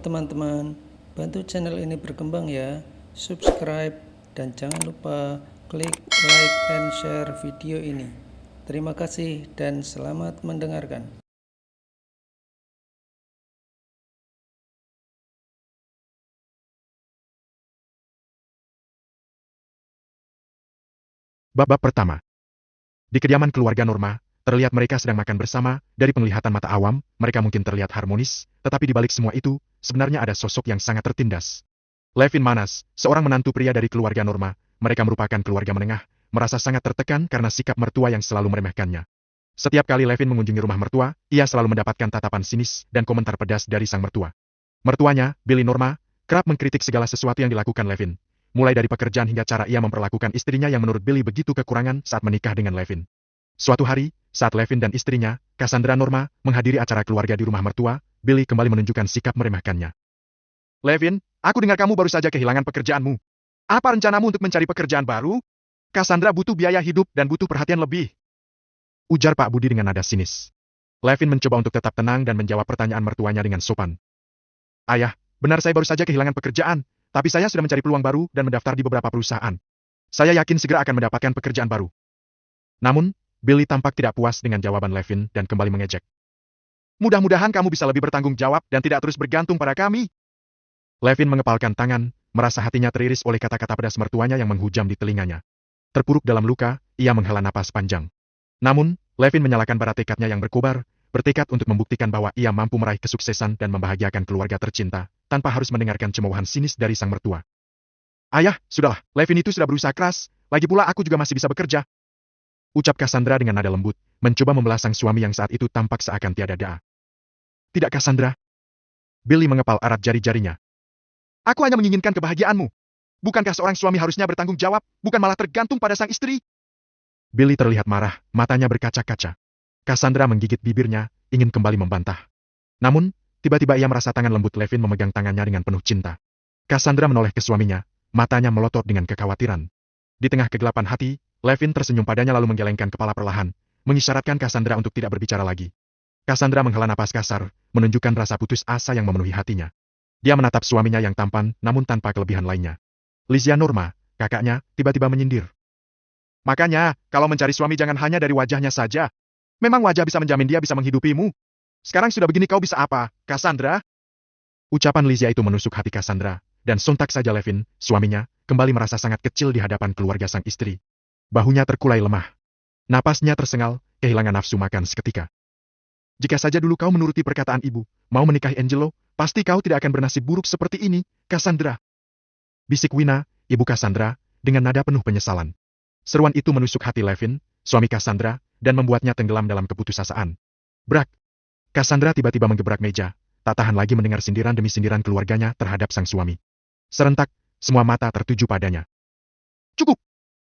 teman-teman, bantu channel ini berkembang ya, subscribe, dan jangan lupa klik like and share video ini. Terima kasih dan selamat mendengarkan. Bab pertama. Di kediaman keluarga Norma, terlihat mereka sedang makan bersama. Dari penglihatan mata awam, mereka mungkin terlihat harmonis, tetapi di balik semua itu, sebenarnya ada sosok yang sangat tertindas. Levin Manas, seorang menantu pria dari keluarga Norma, mereka merupakan keluarga menengah, merasa sangat tertekan karena sikap mertua yang selalu meremehkannya. Setiap kali Levin mengunjungi rumah mertua, ia selalu mendapatkan tatapan sinis dan komentar pedas dari sang mertua. Mertuanya, Billy Norma, kerap mengkritik segala sesuatu yang dilakukan Levin. Mulai dari pekerjaan hingga cara ia memperlakukan istrinya yang menurut Billy begitu kekurangan saat menikah dengan Levin. Suatu hari, saat Levin dan istrinya, Cassandra Norma, menghadiri acara keluarga di rumah mertua, Billy kembali menunjukkan sikap meremehkannya. Levin, aku dengar kamu baru saja kehilangan pekerjaanmu. Apa rencanamu untuk mencari pekerjaan baru? Cassandra butuh biaya hidup dan butuh perhatian lebih. Ujar Pak Budi dengan nada sinis. Levin mencoba untuk tetap tenang dan menjawab pertanyaan mertuanya dengan sopan. Ayah, benar saya baru saja kehilangan pekerjaan. Tapi saya sudah mencari peluang baru dan mendaftar di beberapa perusahaan. Saya yakin segera akan mendapatkan pekerjaan baru. Namun, Billy tampak tidak puas dengan jawaban Levin dan kembali mengejek. Mudah-mudahan kamu bisa lebih bertanggung jawab dan tidak terus bergantung pada kami. Levin mengepalkan tangan, merasa hatinya teriris oleh kata-kata pedas mertuanya yang menghujam di telinganya. Terpuruk dalam luka, ia menghela napas panjang. Namun, Levin menyalakan bara tekadnya yang berkobar, bertekad untuk membuktikan bahwa ia mampu meraih kesuksesan dan membahagiakan keluarga tercinta, tanpa harus mendengarkan cemoohan sinis dari sang mertua. Ayah, sudahlah, Levin itu sudah berusaha keras, lagi pula aku juga masih bisa bekerja. Ucap Cassandra dengan nada lembut, mencoba membelah sang suami yang saat itu tampak seakan tiada daya. Tidak Cassandra. Billy mengepal erat jari-jarinya. Aku hanya menginginkan kebahagiaanmu. Bukankah seorang suami harusnya bertanggung jawab, bukan malah tergantung pada sang istri? Billy terlihat marah, matanya berkaca-kaca. Cassandra menggigit bibirnya, ingin kembali membantah. Namun, tiba-tiba ia merasa tangan lembut Levin memegang tangannya dengan penuh cinta. Cassandra menoleh ke suaminya, matanya melotot dengan kekhawatiran. Di tengah kegelapan hati, Levin tersenyum padanya lalu menggelengkan kepala perlahan, mengisyaratkan Cassandra untuk tidak berbicara lagi. Cassandra menghela napas kasar, menunjukkan rasa putus asa yang memenuhi hatinya. Dia menatap suaminya yang tampan, namun tanpa kelebihan lainnya. Lizia Norma, kakaknya, tiba-tiba menyindir. Makanya, kalau mencari suami jangan hanya dari wajahnya saja. Memang wajah bisa menjamin dia bisa menghidupimu. Sekarang sudah begini kau bisa apa, Cassandra? Ucapan Lizia itu menusuk hati Cassandra, dan sontak saja Levin, suaminya, kembali merasa sangat kecil di hadapan keluarga sang istri. Bahunya terkulai lemah. Napasnya tersengal, kehilangan nafsu makan seketika. Jika saja dulu kau menuruti perkataan ibu, mau menikahi Angelo, pasti kau tidak akan bernasib buruk seperti ini, Cassandra. Bisik Wina, ibu Cassandra, dengan nada penuh penyesalan. Seruan itu menusuk hati Levin, suami Cassandra, dan membuatnya tenggelam dalam keputusasaan. Brak! Cassandra tiba-tiba menggebrak meja, tak tahan lagi mendengar sindiran demi sindiran keluarganya terhadap sang suami. Serentak, semua mata tertuju padanya. Cukup!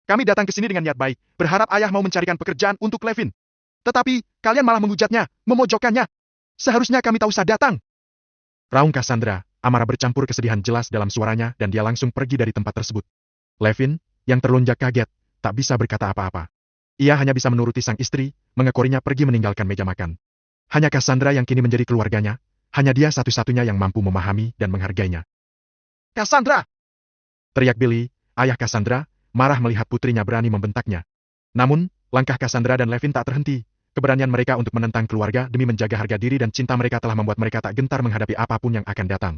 Kami datang ke sini dengan niat baik, berharap ayah mau mencarikan pekerjaan untuk Levin. Tetapi, kalian malah menghujatnya, memojokkannya. Seharusnya kami tak usah datang. Raung Cassandra, amarah bercampur kesedihan jelas dalam suaranya dan dia langsung pergi dari tempat tersebut. Levin, yang terlonjak kaget, tak bisa berkata apa-apa. Ia hanya bisa menuruti sang istri, mengekorinya pergi meninggalkan meja makan. Hanya Cassandra yang kini menjadi keluarganya, hanya dia satu-satunya yang mampu memahami dan menghargainya. Cassandra! Teriak Billy, ayah Cassandra, marah melihat putrinya berani membentaknya. Namun, langkah Cassandra dan Levin tak terhenti. Keberanian mereka untuk menentang keluarga demi menjaga harga diri dan cinta mereka telah membuat mereka tak gentar menghadapi apapun yang akan datang.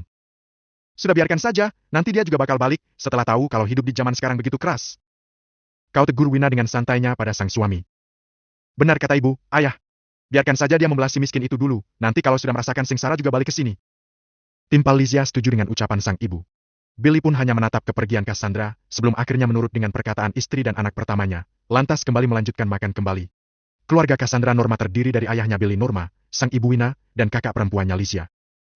Sudah biarkan saja, nanti dia juga bakal balik, setelah tahu kalau hidup di zaman sekarang begitu keras. Kau tegur Wina dengan santainya pada sang suami. Benar kata ibu, ayah. Biarkan saja dia membelah si miskin itu dulu, nanti kalau sudah merasakan sengsara juga balik ke sini. Timpal Lizia setuju dengan ucapan sang ibu. Billy pun hanya menatap kepergian Cassandra, sebelum akhirnya menurut dengan perkataan istri dan anak pertamanya, lantas kembali melanjutkan makan kembali. Keluarga Cassandra Norma terdiri dari ayahnya Billy Norma, sang ibu Wina, dan kakak perempuannya Lizia.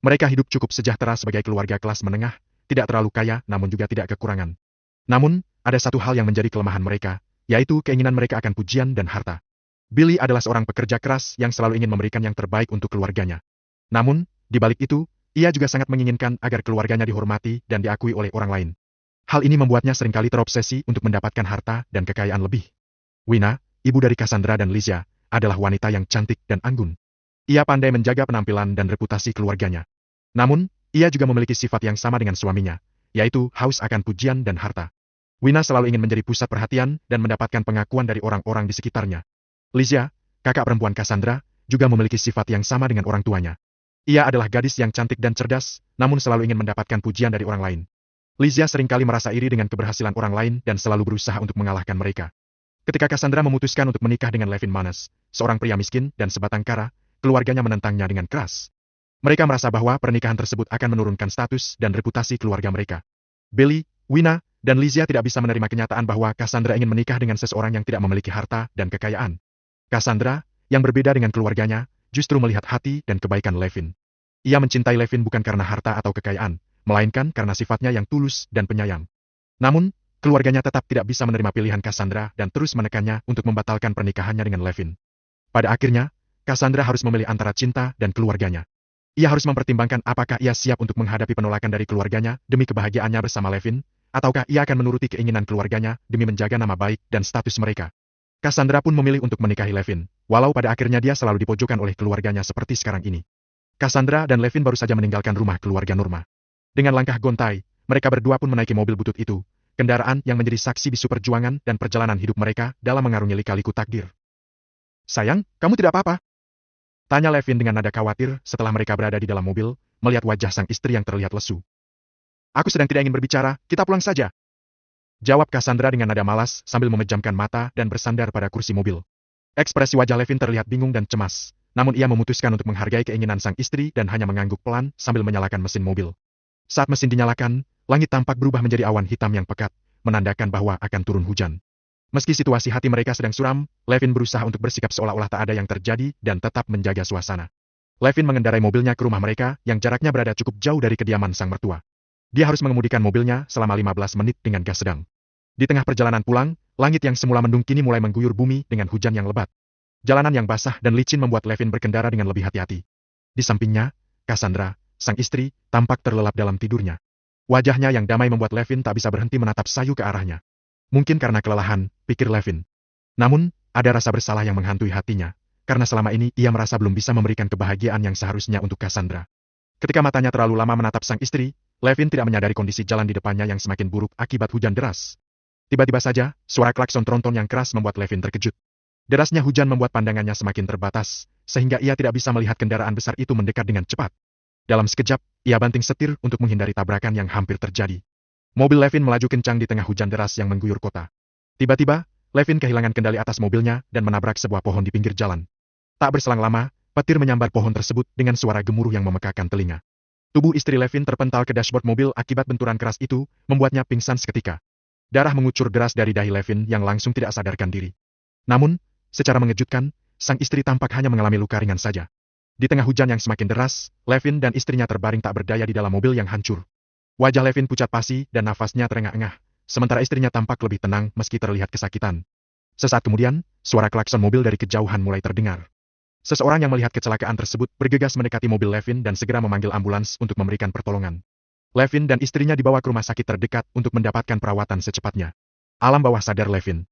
Mereka hidup cukup sejahtera sebagai keluarga kelas menengah, tidak terlalu kaya namun juga tidak kekurangan. Namun, ada satu hal yang menjadi kelemahan mereka, yaitu keinginan mereka akan pujian dan harta. Billy adalah seorang pekerja keras yang selalu ingin memberikan yang terbaik untuk keluarganya. Namun, di balik itu, ia juga sangat menginginkan agar keluarganya dihormati dan diakui oleh orang lain. Hal ini membuatnya seringkali terobsesi untuk mendapatkan harta dan kekayaan lebih. Wina, ibu dari Cassandra dan Lizia, adalah wanita yang cantik dan anggun. Ia pandai menjaga penampilan dan reputasi keluarganya. Namun, Ia juga memiliki sifat yang sama dengan suaminya, yaitu haus akan pujian dan harta. Wina selalu ingin menjadi pusat perhatian dan mendapatkan pengakuan dari orang-orang di sekitarnya. Lizia, kakak perempuan Cassandra, juga memiliki sifat yang sama dengan orang tuanya. Ia adalah gadis yang cantik dan cerdas, namun selalu ingin mendapatkan pujian dari orang lain. Lizia seringkali merasa iri dengan keberhasilan orang lain dan selalu berusaha untuk mengalahkan mereka. Ketika Cassandra memutuskan untuk menikah dengan Levin Manas, seorang pria miskin dan sebatang kara, keluarganya menentangnya dengan keras. Mereka merasa bahwa pernikahan tersebut akan menurunkan status dan reputasi keluarga mereka. Billy, Wina, dan Lizia tidak bisa menerima kenyataan bahwa Cassandra ingin menikah dengan seseorang yang tidak memiliki harta dan kekayaan. Cassandra, yang berbeda dengan keluarganya, justru melihat hati dan kebaikan Levin. Ia mencintai Levin bukan karena harta atau kekayaan, melainkan karena sifatnya yang tulus dan penyayang. Namun, keluarganya tetap tidak bisa menerima pilihan Cassandra dan terus menekannya untuk membatalkan pernikahannya dengan Levin. Pada akhirnya, Cassandra harus memilih antara cinta dan keluarganya. Ia harus mempertimbangkan apakah ia siap untuk menghadapi penolakan dari keluarganya demi kebahagiaannya bersama Levin, ataukah ia akan menuruti keinginan keluarganya demi menjaga nama baik dan status mereka. Cassandra pun memilih untuk menikahi Levin, walau pada akhirnya dia selalu dipojokkan oleh keluarganya seperti sekarang ini. Cassandra dan Levin baru saja meninggalkan rumah keluarga Norma. Dengan langkah gontai, mereka berdua pun menaiki mobil butut itu, kendaraan yang menjadi saksi bisu perjuangan dan perjalanan hidup mereka dalam mengarungi lika-liku takdir. Sayang, kamu tidak apa-apa? Tanya Levin dengan nada khawatir setelah mereka berada di dalam mobil, melihat wajah sang istri yang terlihat lesu. Aku sedang tidak ingin berbicara, kita pulang saja. Jawab Cassandra dengan nada malas sambil memejamkan mata dan bersandar pada kursi mobil. Ekspresi wajah Levin terlihat bingung dan cemas, namun ia memutuskan untuk menghargai keinginan sang istri dan hanya mengangguk pelan sambil menyalakan mesin mobil. Saat mesin dinyalakan, langit tampak berubah menjadi awan hitam yang pekat, menandakan bahwa akan turun hujan. Meski situasi hati mereka sedang suram, Levin berusaha untuk bersikap seolah-olah tak ada yang terjadi dan tetap menjaga suasana. Levin mengendarai mobilnya ke rumah mereka yang jaraknya berada cukup jauh dari kediaman sang mertua. Dia harus mengemudikan mobilnya selama 15 menit dengan gas sedang. Di tengah perjalanan pulang, langit yang semula mendung kini mulai mengguyur bumi dengan hujan yang lebat. Jalanan yang basah dan licin membuat Levin berkendara dengan lebih hati-hati. Di sampingnya, Cassandra, sang istri, tampak terlelap dalam tidurnya. Wajahnya yang damai membuat Levin tak bisa berhenti menatap sayu ke arahnya. Mungkin karena kelelahan, pikir Levin. Namun, ada rasa bersalah yang menghantui hatinya, karena selama ini ia merasa belum bisa memberikan kebahagiaan yang seharusnya untuk Cassandra. Ketika matanya terlalu lama menatap sang istri, Levin tidak menyadari kondisi jalan di depannya yang semakin buruk akibat hujan deras. Tiba-tiba saja, suara klakson tronton yang keras membuat Levin terkejut. Derasnya hujan membuat pandangannya semakin terbatas, sehingga ia tidak bisa melihat kendaraan besar itu mendekat dengan cepat. Dalam sekejap, ia banting setir untuk menghindari tabrakan yang hampir terjadi. Mobil Levin melaju kencang di tengah hujan deras yang mengguyur kota. Tiba-tiba, Levin kehilangan kendali atas mobilnya dan menabrak sebuah pohon di pinggir jalan. Tak berselang lama, petir menyambar pohon tersebut dengan suara gemuruh yang memekakan telinga. Tubuh istri Levin terpental ke dashboard mobil akibat benturan keras itu, membuatnya pingsan seketika. Darah mengucur deras dari dahi Levin yang langsung tidak sadarkan diri. Namun, secara mengejutkan, sang istri tampak hanya mengalami luka ringan saja. Di tengah hujan yang semakin deras, Levin dan istrinya terbaring tak berdaya di dalam mobil yang hancur. Wajah Levin pucat pasi dan nafasnya terengah-engah, sementara istrinya tampak lebih tenang meski terlihat kesakitan. Sesaat kemudian, suara klakson mobil dari kejauhan mulai terdengar. Seseorang yang melihat kecelakaan tersebut bergegas mendekati mobil Levin dan segera memanggil ambulans untuk memberikan pertolongan. Levin dan istrinya dibawa ke rumah sakit terdekat untuk mendapatkan perawatan secepatnya. Alam bawah sadar Levin.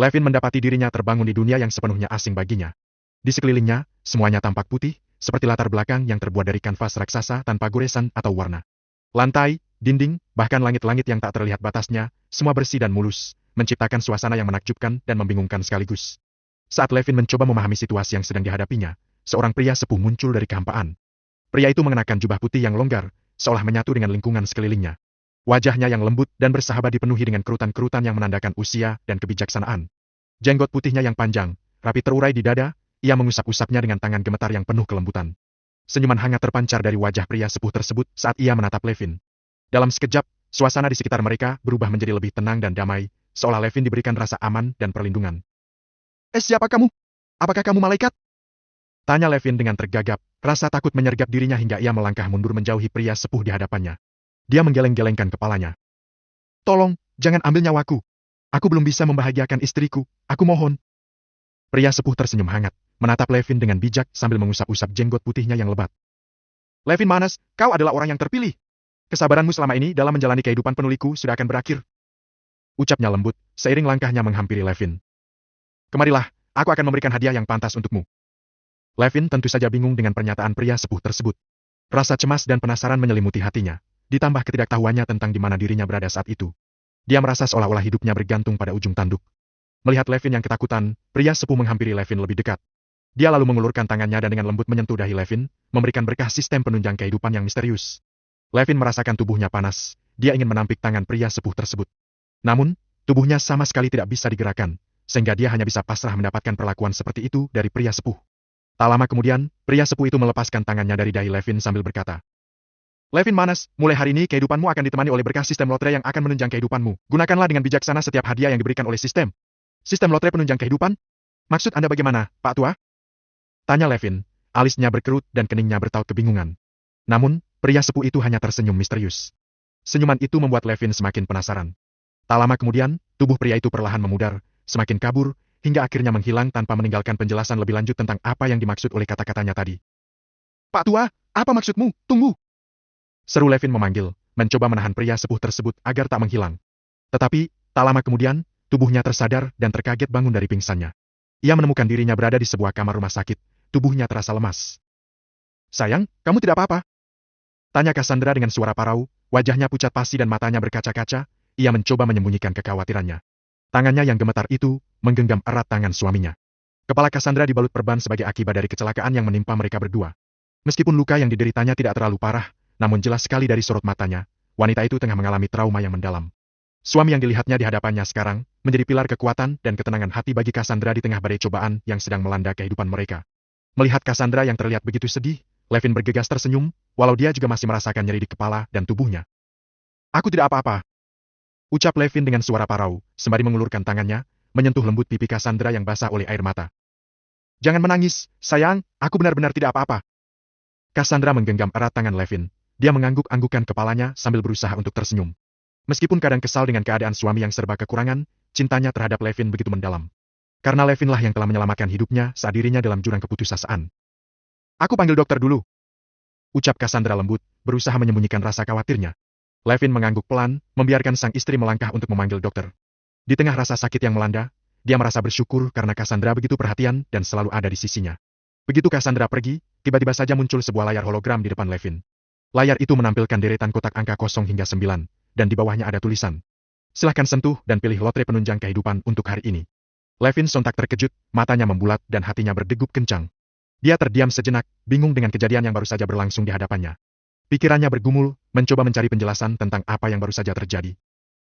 Levin mendapati dirinya terbangun di dunia yang sepenuhnya asing baginya. Di sekelilingnya, semuanya tampak putih, seperti latar belakang yang terbuat dari kanvas raksasa tanpa goresan atau warna. Lantai, dinding, bahkan langit-langit yang tak terlihat batasnya, semua bersih dan mulus, menciptakan suasana yang menakjubkan dan membingungkan sekaligus. Saat Levin mencoba memahami situasi yang sedang dihadapinya, seorang pria sepuh muncul dari kehampaan. Pria itu mengenakan jubah putih yang longgar, seolah menyatu dengan lingkungan sekelilingnya. Wajahnya yang lembut dan bersahabat dipenuhi dengan kerutan-kerutan yang menandakan usia dan kebijaksanaan. Jenggot putihnya yang panjang, rapi terurai di dada, ia mengusap-usapnya dengan tangan gemetar yang penuh kelembutan. Senyuman hangat terpancar dari wajah pria sepuh tersebut saat ia menatap Levin. Dalam sekejap, suasana di sekitar mereka berubah menjadi lebih tenang dan damai, seolah Levin diberikan rasa aman dan perlindungan. Siapa kamu? Apakah kamu malaikat? Tanya Levin dengan tergagap, rasa takut menyergap dirinya hingga ia melangkah mundur menjauhi pria sepuh di hadapannya. Dia menggeleng-gelengkan kepalanya. Tolong, jangan ambil nyawaku. Aku belum bisa membahagiakan istriku, aku mohon. Pria sepuh tersenyum hangat, menatap Levin dengan bijak sambil mengusap-usap jenggot putihnya yang lebat. Levin Manas, kau adalah orang yang terpilih. Kesabaranmu selama ini dalam menjalani kehidupan penuliku sudah akan berakhir. Ucapnya lembut, seiring langkahnya menghampiri Levin. Kemarilah, aku akan memberikan hadiah yang pantas untukmu. Levin tentu saja bingung dengan pernyataan pria sepuh tersebut. Rasa cemas dan penasaran menyelimuti hatinya, ditambah ketidaktahuannya tentang di mana dirinya berada saat itu. Dia merasa seolah-olah hidupnya bergantung pada ujung tanduk. Melihat Levin yang ketakutan, pria sepuh menghampiri Levin lebih dekat. Dia lalu mengulurkan tangannya dan dengan lembut menyentuh dahi Levin, memberikan berkah sistem penunjang kehidupan yang misterius. Levin merasakan tubuhnya panas, dia ingin menampik tangan pria sepuh tersebut. Namun, tubuhnya sama sekali tidak bisa digerakkan, sehingga dia hanya bisa pasrah mendapatkan perlakuan seperti itu dari pria sepuh. Tak lama kemudian, pria sepuh itu melepaskan tangannya dari dahi Levin sambil berkata, Levin Manas, mulai hari ini kehidupanmu akan ditemani oleh berkah sistem lotre yang akan menunjang kehidupanmu. Gunakanlah dengan bijaksana setiap hadiah yang diberikan oleh sistem. Sistem lotre penunjang kehidupan? Maksud Anda bagaimana, Pak Tua? Tanya Levin, alisnya berkerut dan keningnya bertaut kebingungan. Namun, pria sepuh itu hanya tersenyum misterius. Senyuman itu membuat Levin semakin penasaran. Tak lama kemudian, tubuh pria itu perlahan memudar, semakin kabur, hingga akhirnya menghilang tanpa meninggalkan penjelasan lebih lanjut tentang apa yang dimaksud oleh kata-katanya tadi. Pak Tua, apa maksudmu? Tunggu! Seru Levin memanggil, mencoba menahan pria sepuh tersebut agar tak menghilang. Tetapi, tak lama kemudian, tubuhnya tersadar dan terkaget bangun dari pingsannya. Ia menemukan dirinya berada di sebuah kamar rumah sakit, tubuhnya terasa lemas. Sayang, kamu tidak apa-apa? Tanya Cassandra dengan suara parau, wajahnya pucat pasi dan matanya berkaca-kaca, ia mencoba menyembunyikan kekhawatirannya. Tangannya yang gemetar itu, menggenggam erat tangan suaminya. Kepala Cassandra dibalut perban sebagai akibat dari kecelakaan yang menimpa mereka berdua. Meskipun luka yang dideritanya tidak terlalu parah, namun jelas sekali dari sorot matanya, wanita itu tengah mengalami trauma yang mendalam. Suami yang dilihatnya di hadapannya sekarang, menjadi pilar kekuatan dan ketenangan hati bagi Cassandra di tengah badai cobaan yang sedang melanda kehidupan mereka. Melihat Cassandra yang terlihat begitu sedih, Levin bergegas tersenyum, walau dia juga masih merasakan nyeri di kepala dan tubuhnya. Aku tidak apa-apa. Ucap Levin dengan suara parau, sembari mengulurkan tangannya, menyentuh lembut pipi Cassandra yang basah oleh air mata. Jangan menangis, sayang, aku benar-benar tidak apa-apa. Cassandra menggenggam erat tangan Levin, dia mengangguk-anggukkan kepalanya sambil berusaha untuk tersenyum. Meskipun kadang kesal dengan keadaan suami yang serba kekurangan, cintanya terhadap Levin begitu mendalam. Karena Levinlah yang telah menyelamatkan hidupnya saat dirinya dalam jurang keputusasaan. Aku panggil dokter dulu. Ucap Cassandra lembut, berusaha menyembunyikan rasa khawatirnya. Levin mengangguk pelan, membiarkan sang istri melangkah untuk memanggil dokter. Di tengah rasa sakit yang melanda, dia merasa bersyukur karena Cassandra begitu perhatian dan selalu ada di sisinya. Begitu Cassandra pergi, tiba-tiba saja muncul sebuah layar hologram di depan Levin. Layar itu menampilkan deretan kotak angka 0 hingga 9, dan di bawahnya ada tulisan. Silahkan sentuh dan pilih lotre penunjang kehidupan untuk hari ini. Levin sontak terkejut, matanya membulat dan hatinya berdegup kencang. Dia terdiam sejenak, bingung dengan kejadian yang baru saja berlangsung di hadapannya. Pikirannya bergumul, mencoba mencari penjelasan tentang apa yang baru saja terjadi.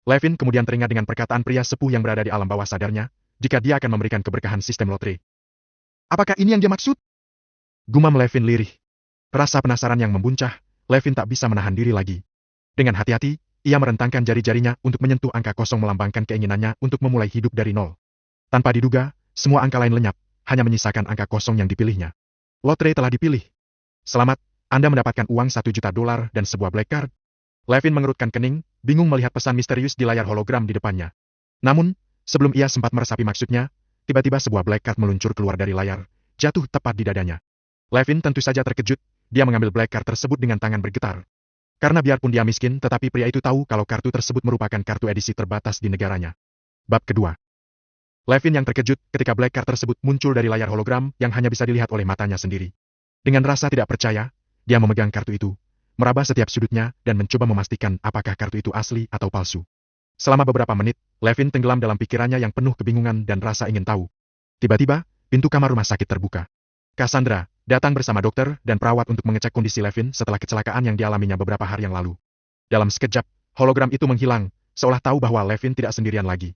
Levin kemudian teringat dengan perkataan pria sepuh yang berada di alam bawah sadarnya, jika dia akan memberikan keberkahan sistem lotre. Apakah ini yang dia maksud? Gumam Levin lirih. Rasa penasaran yang membuncah, Levin tak bisa menahan diri lagi. Dengan hati-hati, ia merentangkan jari-jarinya untuk menyentuh angka 0 melambangkan keinginannya untuk memulai hidup dari nol. Tanpa diduga, semua angka lain lenyap, hanya menyisakan angka 0 yang dipilihnya. Lotre telah dipilih. Selamat, Anda mendapatkan uang $1 juta dan sebuah black card. Levin mengerutkan kening, bingung melihat pesan misterius di layar hologram di depannya. Namun, sebelum ia sempat meresapi maksudnya, tiba-tiba sebuah black card meluncur keluar dari layar, jatuh tepat di dadanya. Levin tentu saja terkejut, dia mengambil black card tersebut dengan tangan bergetar. Karena biarpun dia miskin, tetapi pria itu tahu kalau kartu tersebut merupakan kartu edisi terbatas di negaranya. Bab kedua. Levin yang terkejut ketika black card tersebut muncul dari layar hologram yang hanya bisa dilihat oleh matanya sendiri. Dengan rasa tidak percaya, dia memegang kartu itu, meraba setiap sudutnya dan mencoba memastikan apakah kartu itu asli atau palsu. Selama beberapa menit, Levin tenggelam dalam pikirannya yang penuh kebingungan dan rasa ingin tahu. Tiba-tiba, pintu kamar rumah sakit terbuka. Cassandra datang bersama dokter dan perawat untuk mengecek kondisi Levin setelah kecelakaan yang dialaminya beberapa hari yang lalu. Dalam sekejap, hologram itu menghilang, seolah tahu bahwa Levin tidak sendirian lagi.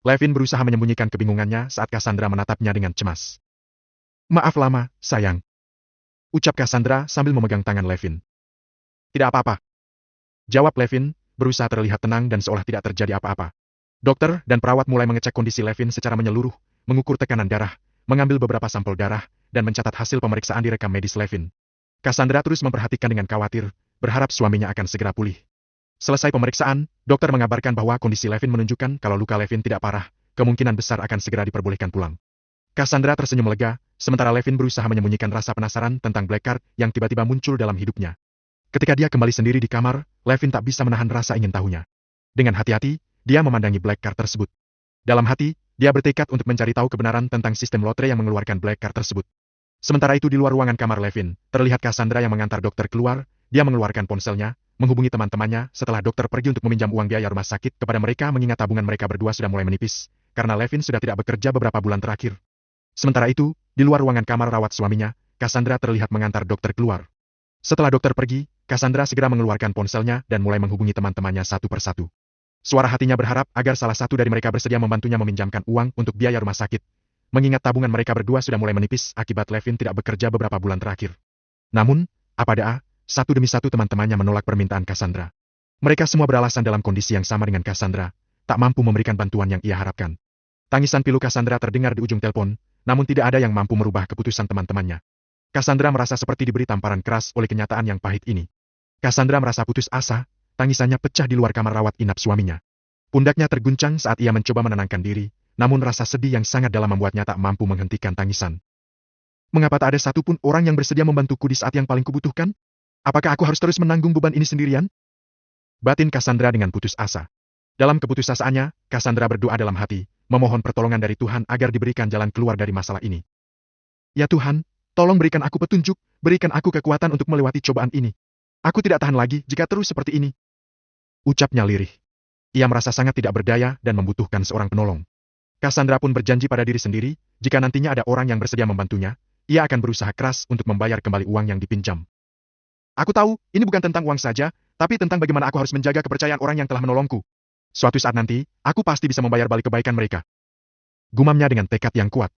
Levin berusaha menyembunyikan kebingungannya saat Cassandra menatapnya dengan cemas. Maaf lama, sayang. Ucap Cassandra sambil memegang tangan Levin. Tidak apa-apa. Jawab Levin, berusaha terlihat tenang dan seolah tidak terjadi apa-apa. Dokter dan perawat mulai mengecek kondisi Levin secara menyeluruh, mengukur tekanan darah, mengambil beberapa sampel darah, dan mencatat hasil pemeriksaan di rekam medis Levin. Cassandra terus memperhatikan dengan khawatir, berharap suaminya akan segera pulih. Selesai pemeriksaan, dokter mengabarkan bahwa kondisi Levin menunjukkan kalau luka Levin tidak parah, kemungkinan besar akan segera diperbolehkan pulang. Cassandra tersenyum lega, sementara Levin berusaha menyembunyikan rasa penasaran tentang black card yang tiba-tiba muncul dalam hidupnya. Ketika dia kembali sendiri di kamar, Levin tak bisa menahan rasa ingin tahunya. Dengan hati-hati, dia memandangi black card tersebut. Dalam hati, dia bertekad untuk mencari tahu kebenaran tentang sistem lotre yang mengeluarkan black card tersebut. Sementara itu di luar ruangan kamar Levin, terlihat Cassandra yang mengantar dokter keluar, Dia mengeluarkan ponselnya, menghubungi teman-temannya setelah dokter pergi untuk meminjam uang biaya rumah sakit kepada mereka mengingat tabungan mereka berdua sudah mulai menipis, karena Levin sudah tidak bekerja beberapa bulan terakhir. Sementara itu, di luar ruangan kamar rawat suaminya, Cassandra terlihat mengantar dokter keluar. Setelah dokter pergi, Cassandra segera mengeluarkan ponselnya dan mulai menghubungi teman-temannya satu persatu. Suara hatinya berharap agar salah satu dari mereka bersedia membantunya meminjamkan uang untuk biaya rumah sakit. Mengingat tabungan mereka berdua sudah mulai menipis akibat Levin tidak bekerja beberapa bulan terakhir. Namun, apa daa, satu demi satu teman-temannya menolak permintaan Cassandra. Mereka semua beralasan dalam kondisi yang sama dengan Cassandra, tak mampu memberikan bantuan yang ia harapkan. Tangisan pilu Cassandra terdengar di ujung telepon, namun tidak ada yang mampu merubah keputusan teman-temannya. Cassandra merasa seperti diberi tamparan keras oleh kenyataan yang pahit ini. Cassandra merasa putus asa, tangisannya pecah di luar kamar rawat inap suaminya. Pundaknya terguncang saat ia mencoba menenangkan diri, namun rasa sedih yang sangat dalam membuatnya tak mampu menghentikan tangisan. Mengapa tak ada satupun orang yang bersedia membantuku di saat yang paling kubutuhkan? Apakah aku harus terus menanggung beban ini sendirian? Batin Cassandra dengan putus asa. Dalam keputusasaannya, Cassandra berdoa dalam hati, memohon pertolongan dari Tuhan agar diberikan jalan keluar dari masalah ini. Ya Tuhan, tolong berikan aku petunjuk, berikan aku kekuatan untuk melewati cobaan ini. Aku tidak tahan lagi jika terus seperti ini. Ucapnya lirih. Ia merasa sangat tidak berdaya dan membutuhkan seorang penolong. Cassandra pun berjanji pada diri sendiri, jika nantinya ada orang yang bersedia membantunya, ia akan berusaha keras untuk membayar kembali uang yang dipinjam. Aku tahu, ini bukan tentang uang saja, tapi tentang bagaimana aku harus menjaga kepercayaan orang yang telah menolongku. Suatu saat nanti, aku pasti bisa membayar balik kebaikan mereka. Gumamnya dengan tekad yang kuat.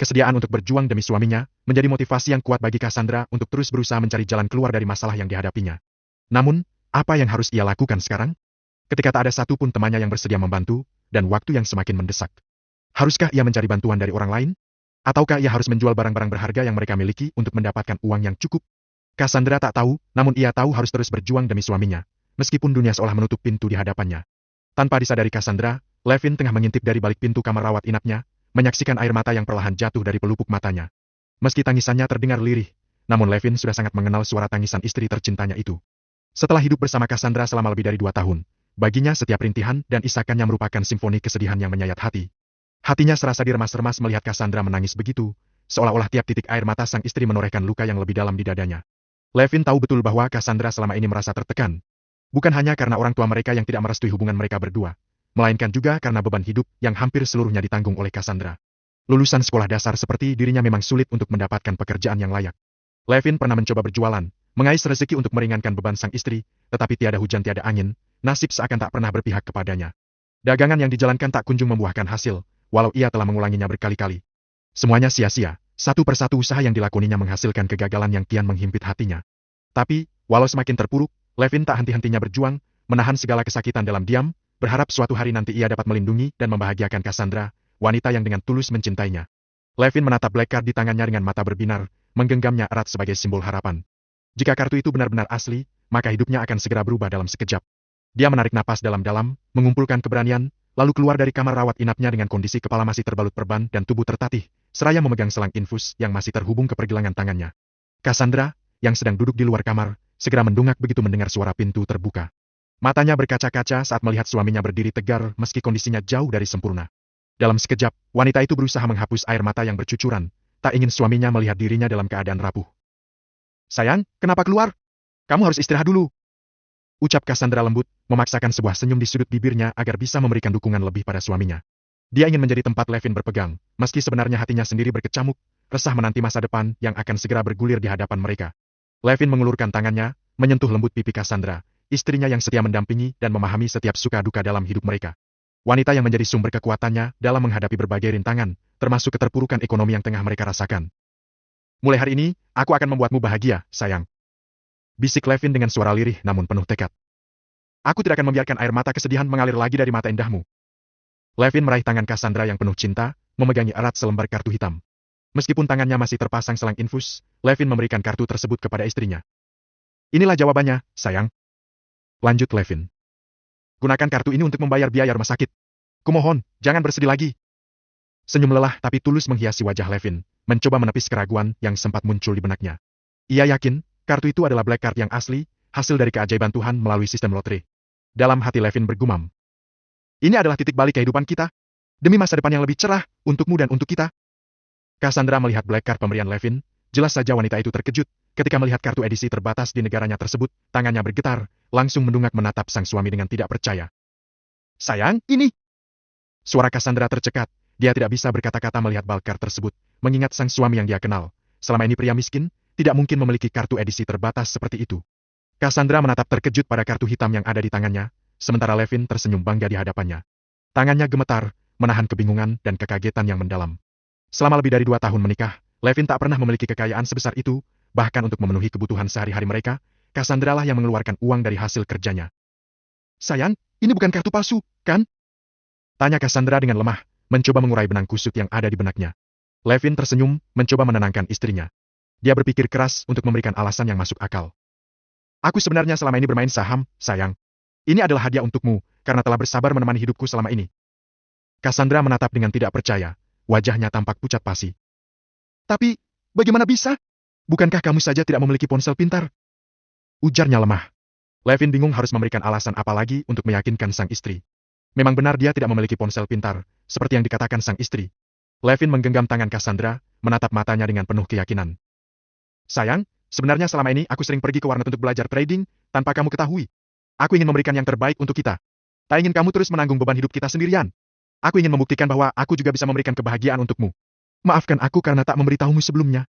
Kesediaan untuk berjuang demi suaminya, menjadi motivasi yang kuat bagi Cassandra untuk terus berusaha mencari jalan keluar dari masalah yang dihadapinya. Namun, apa yang harus ia lakukan sekarang? Ketika tak ada satupun temannya yang bersedia membantu, dan waktu yang semakin mendesak. Haruskah ia mencari bantuan dari orang lain? Ataukah ia harus menjual barang-barang berharga yang mereka miliki untuk mendapatkan uang yang cukup? Cassandra tak tahu, namun ia tahu harus terus berjuang demi suaminya, meskipun dunia seolah menutup pintu di hadapannya. Tanpa disadari Cassandra, Levin tengah mengintip dari balik pintu kamar rawat inapnya, menyaksikan air mata yang perlahan jatuh dari pelupuk matanya. Meski tangisannya terdengar lirih, namun Levin sudah sangat mengenal suara tangisan istri tercintanya itu. Setelah hidup bersama Cassandra selama lebih dari 2 tahun, baginya setiap rintihan dan isakannya merupakan simfoni kesedihan yang menyayat hati. Hatinya serasa diremas-remas melihat Cassandra menangis begitu, seolah-olah tiap titik air mata sang istri menorehkan luka yang lebih dalam di dadanya. Levin tahu betul bahwa Cassandra selama ini merasa tertekan. Bukan hanya karena orang tua mereka yang tidak merestui hubungan mereka berdua, melainkan juga karena beban hidup yang hampir seluruhnya ditanggung oleh Cassandra. Lulusan sekolah dasar seperti dirinya memang sulit untuk mendapatkan pekerjaan yang layak. Levin pernah mencoba berjualan, mengais rezeki untuk meringankan beban sang istri, tetapi tiada hujan tiada angin, nasib seakan tak pernah berpihak kepadanya. Dagangan yang dijalankan tak kunjung membuahkan hasil, walau ia telah mengulanginya berkali-kali. Semuanya sia-sia, satu persatu usaha yang dilakoninya menghasilkan kegagalan yang kian menghimpit hatinya. Tapi, walau semakin terpuruk, Levin tak henti-hentinya berjuang, menahan segala kesakitan dalam diam, berharap suatu hari nanti ia dapat melindungi dan membahagiakan Cassandra, wanita yang dengan tulus mencintainya. Levin menatap black card di tangannya dengan mata berbinar, menggenggamnya erat sebagai simbol harapan. Jika kartu itu benar-benar asli, maka hidupnya akan segera berubah dalam sekejap. Dia menarik napas dalam-dalam, mengumpulkan keberanian, lalu keluar dari kamar rawat inapnya dengan kondisi kepala masih terbalut perban dan tubuh tertatih, seraya memegang selang infus yang masih terhubung ke pergelangan tangannya. Cassandra, yang sedang duduk di luar kamar, segera mendongak begitu mendengar suara pintu terbuka. Matanya berkaca-kaca saat melihat suaminya berdiri tegar meski kondisinya jauh dari sempurna. Dalam sekejap, wanita itu berusaha menghapus air mata yang bercucuran, tak ingin suaminya melihat dirinya dalam keadaan rapuh. Sayang, kenapa keluar? Kamu harus istirahat dulu. Ucap Cassandra lembut, memaksakan sebuah senyum di sudut bibirnya agar bisa memberikan dukungan lebih pada suaminya. Dia ingin menjadi tempat Levin berpegang, meski sebenarnya hatinya sendiri berkecamuk, resah menanti masa depan yang akan segera bergulir di hadapan mereka. Levin mengulurkan tangannya, menyentuh lembut pipi Cassandra, istrinya yang setia mendampingi dan memahami setiap suka duka dalam hidup mereka. Wanita yang menjadi sumber kekuatannya dalam menghadapi berbagai rintangan, termasuk keterpurukan ekonomi yang tengah mereka rasakan. Mulai hari ini, aku akan membuatmu bahagia, sayang. Bisik Levin dengan suara lirih namun penuh tekad. Aku tidak akan membiarkan air mata kesedihan mengalir lagi dari mata indahmu. Levin meraih tangan Cassandra yang penuh cinta, memegangi erat selembar kartu hitam. Meskipun tangannya masih terpasang selang infus, Levin memberikan kartu tersebut kepada istrinya. Inilah jawabannya, sayang. Lanjut Levin. Gunakan kartu ini untuk membayar biaya rumah sakit. Kumohon, jangan bersedih lagi. Senyum lelah tapi tulus menghiasi wajah Levin, mencoba menepis keraguan yang sempat muncul di benaknya. Ia yakin, kartu itu adalah black card yang asli, hasil dari keajaiban Tuhan melalui sistem lotre. Dalam hati Levin bergumam. Ini adalah titik balik kehidupan kita. Demi masa depan yang lebih cerah, untukmu dan untuk kita. Cassandra melihat black card pemberian Levin, Jelas saja wanita itu terkejut ketika melihat kartu edisi terbatas di negaranya tersebut, tangannya bergetar, langsung mendungak menatap sang suami dengan tidak percaya. Sayang, ini. Suara Cassandra tercekat, dia tidak bisa berkata-kata melihat balkar tersebut, mengingat sang suami yang dia kenal. Selama ini pria miskin, tidak mungkin memiliki kartu edisi terbatas seperti itu. Cassandra menatap terkejut pada kartu hitam yang ada di tangannya, sementara Levin tersenyum bangga di hadapannya. Tangannya gemetar, menahan kebingungan dan kekagetan yang mendalam. Selama lebih dari 2 tahun menikah, Levin tak pernah memiliki kekayaan sebesar itu, bahkan untuk memenuhi kebutuhan sehari-hari mereka, Cassandra lah yang mengeluarkan uang dari hasil kerjanya. Sayang, ini bukan kartu palsu, kan? Tanya Cassandra dengan lemah, mencoba mengurai benang kusut yang ada di benaknya. Levin tersenyum, mencoba menenangkan istrinya. Dia berpikir keras untuk memberikan alasan yang masuk akal. Aku sebenarnya selama ini bermain saham, sayang. Ini adalah hadiah untukmu, karena telah bersabar menemani hidupku selama ini. Cassandra menatap dengan tidak percaya, wajahnya tampak pucat pasi. Tapi, bagaimana bisa? Bukankah kamu saja tidak memiliki ponsel pintar? Ujarnya lemah. Levin bingung harus memberikan alasan apa lagi untuk meyakinkan sang istri. Memang benar dia tidak memiliki ponsel pintar, seperti yang dikatakan sang istri. Levin menggenggam tangan Cassandra, menatap matanya dengan penuh keyakinan. Sayang, sebenarnya selama ini aku sering pergi ke warnet untuk belajar trading, tanpa kamu ketahui. Aku ingin memberikan yang terbaik untuk kita. Tak ingin kamu terus menanggung beban hidup kita sendirian. Aku ingin membuktikan bahwa aku juga bisa memberikan kebahagiaan untukmu. Maafkan aku karena tak memberitahumu sebelumnya.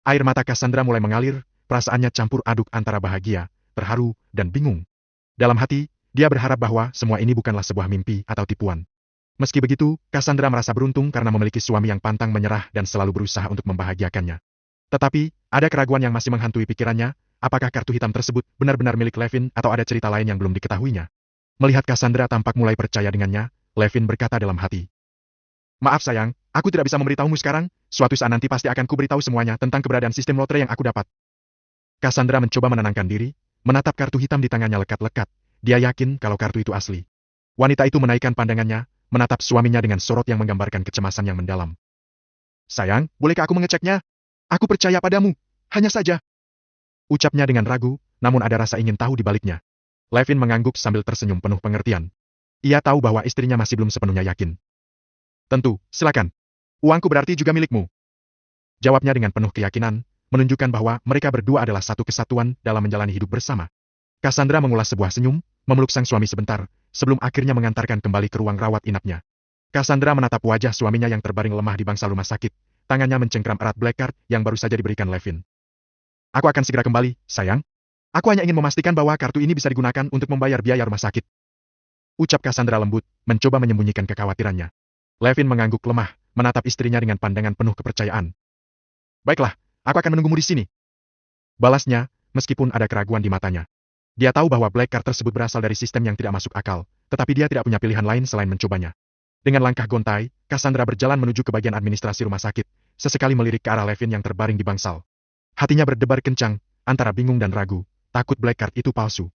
Air mata Cassandra mulai mengalir, perasaannya campur aduk antara bahagia, terharu, dan bingung. Dalam hati, dia berharap bahwa semua ini bukanlah sebuah mimpi atau tipuan. Meski begitu, Cassandra merasa beruntung karena memiliki suami yang pantang menyerah dan selalu berusaha untuk membahagiakannya. Tetapi, ada keraguan yang masih menghantui pikirannya, apakah kartu hitam tersebut benar-benar milik Levin atau ada cerita lain yang belum diketahuinya. Melihat Cassandra tampak mulai percaya dengannya, Levin berkata dalam hati. Maaf sayang, aku tidak bisa memberitahumu sekarang, suatu saat nanti pasti akan kuberitahu semuanya tentang keberadaan sistem lotre yang aku dapat. Cassandra mencoba menenangkan diri, menatap kartu hitam di tangannya lekat-lekat. Dia yakin kalau kartu itu asli. Wanita itu menaikkan pandangannya, menatap suaminya dengan sorot yang menggambarkan kecemasan yang mendalam. Sayang, bolehkah aku mengeceknya? Aku percaya padamu, hanya saja. Ucapnya dengan ragu, namun ada rasa ingin tahu di baliknya. Levin mengangguk sambil tersenyum penuh pengertian. Ia tahu bahwa istrinya masih belum sepenuhnya yakin. Tentu, silakan. Uangku berarti juga milikmu. Jawabnya dengan penuh keyakinan, menunjukkan bahwa mereka berdua adalah satu kesatuan dalam menjalani hidup bersama. Cassandra mengulas sebuah senyum, memeluk sang suami sebentar, sebelum akhirnya mengantarkan kembali ke ruang rawat inapnya. Cassandra menatap wajah suaminya yang terbaring lemah di bangsal rumah sakit, tangannya mencengkram erat black card yang baru saja diberikan Levin. Aku akan segera kembali, sayang. Aku hanya ingin memastikan bahwa kartu ini bisa digunakan untuk membayar biaya rumah sakit. Ucap Cassandra lembut, mencoba menyembunyikan kekhawatirannya. Levin mengangguk lemah, menatap istrinya dengan pandangan penuh kepercayaan. Baiklah, aku akan menunggumu di sini. Balasnya, meskipun ada keraguan di matanya. Dia tahu bahwa black card tersebut berasal dari sistem yang tidak masuk akal, tetapi dia tidak punya pilihan lain selain mencobanya. Dengan langkah gontai, Cassandra berjalan menuju ke bagian administrasi rumah sakit, sesekali melirik ke arah Levin yang terbaring di bangsal. Hatinya berdebar kencang, antara bingung dan ragu, takut black card itu palsu.